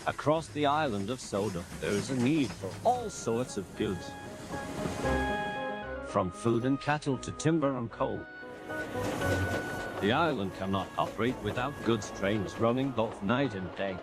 Across the island of Soda, there is a need for all sorts of goods, from food and cattle to timber and coal. The island cannot operate without goods trains running both night and day.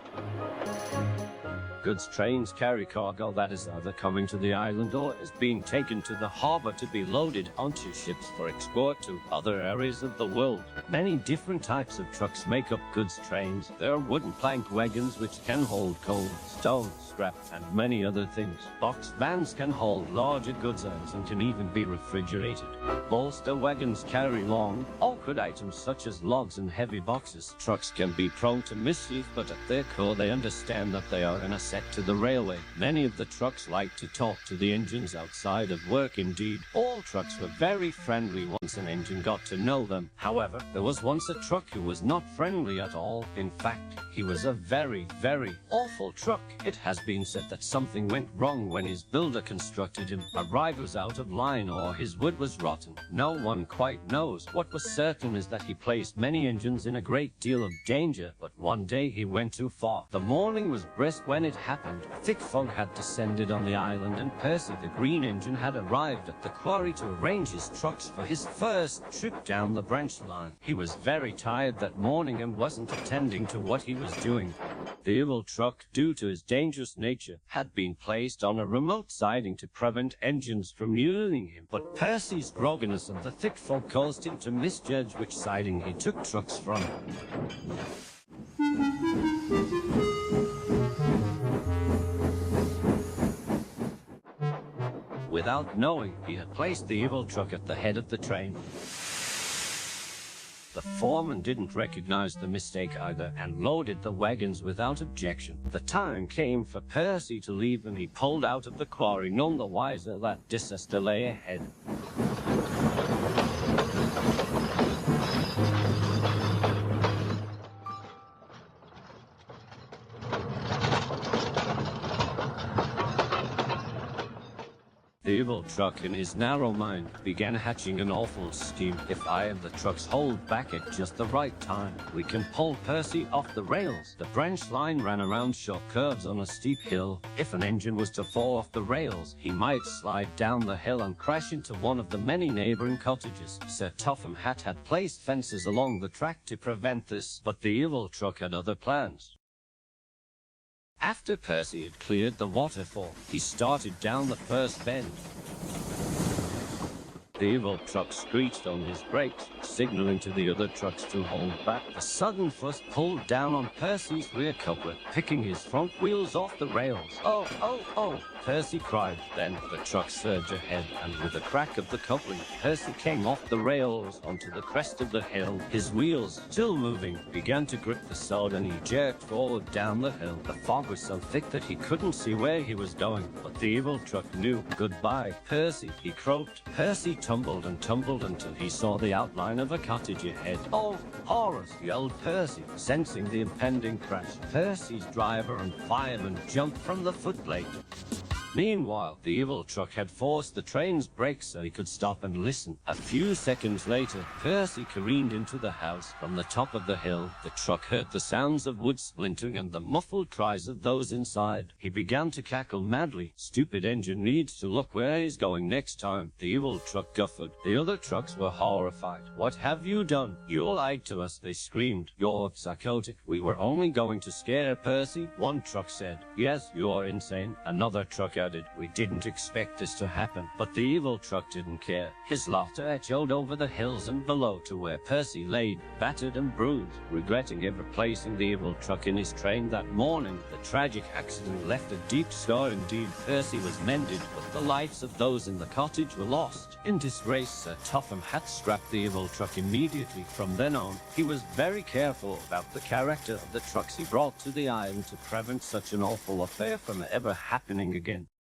Goods trains carry cargo that is either coming to the island or is being taken to the harbor to be loaded onto ships for export to other areas of the world. Many different types of trucks make up goods trains. There are wooden plank wagons which can hold coal, stone, scrap, and many other things. Box vans can hold larger goods items and can even be refrigerated. Bolster wagons carry long, awkward items such as logs and heavy boxes. Trucks can be prone to mischief, but at their core they understand that they are an asset to the railway. Many of the trucks like to talk to the engines outside of work. Indeed, all trucks were very friendly once an engine got to know them. However, there was once a truck who was not friendly at all. In fact, he was a very, very awful truck. It has been said that something went wrong when his builder constructed him. A ride was out of line or his wood was rotten. No one quite knows. What was certain is that he placed many engines in a great deal of danger, but one day he went too far. The morning was brisk when it happened. Thick fog had descended on the island, and Percy the green engine had arrived at the quarry to arrange his trucks for his first trip down the branch line. He was very tired that morning and wasn't attending to what he was doing. The evil truck, due to his dangerous nature, had been placed on a remote siding to prevent engines from using him. But Percy's grogginess and the thick fog caused him to misjudge which siding he took trucks from. Without knowing, he had placed the evil truck at the head of the train. The foreman didn't recognize the mistake either and loaded the wagons without objection. The time came for Percy to leave and he pulled out of the quarry, none the wiser that disaster lay ahead. The evil truck, in his narrow mind, began hatching an awful scheme. If I and the trucks hold back at just the right time, we can pull Percy off the rails. The branch line ran around sharp curves on a steep hill. If an engine was to fall off the rails, he might slide down the hill and crash into one of the many neighboring cottages. Sir Topham Hatt had placed fences along the track to prevent this, but the evil truck had other plans. After Percy had cleared the waterfall, he started down the first bend. The evil truck screeched on his brakes, signaling to the other trucks to hold back. The sudden thrust pulled down on Percy's rear coupler, picking his front wheels off the rails. "Oh, oh, oh!" Percy cried. Then the truck surged ahead, and with a crack of the coupling, Percy came off the rails onto the crest of the hill. His wheels, still moving, began to grip the sod and he jerked forward down the hill. The fog was so thick that he couldn't see where he was going, but the evil truck knew. "Goodbye, Percy," he croaked. Percy tumbled and tumbled until he saw the outline of a cottage ahead. "Oh, horrors!" yelled Percy, sensing the impending crash. Percy's driver and fireman jumped from the footplate. Meanwhile, the evil truck had forced the train's brakes so he could stop and listen. A few seconds later, Percy careened into the house. From the top of the hill, the truck heard the sounds of wood splintering and the muffled cries of those inside. He began to cackle madly. "Stupid engine needs to look where he's going next time." The evil truck guffawed. The other trucks were horrified. "What have you done? You lied to us," they screamed. "You're psychotic. We were only going to scare Percy." One truck said. "Yes, you're insane." Another truck added, "We didn't expect this to happen." But the evil truck didn't care. His laughter echoed over the hills and below to where Percy lay, battered and bruised. Regretting ever placing the evil truck in his train that morning, the tragic accident left a deep scar indeed. Percy was mended, but the lives of those in the cottage were lost. In disgrace, Sir Topham Hatt scrapped the evil truck immediately. From then on, he was very careful about the character of the trucks he brought to the island to prevent such an awful affair from ever happening again.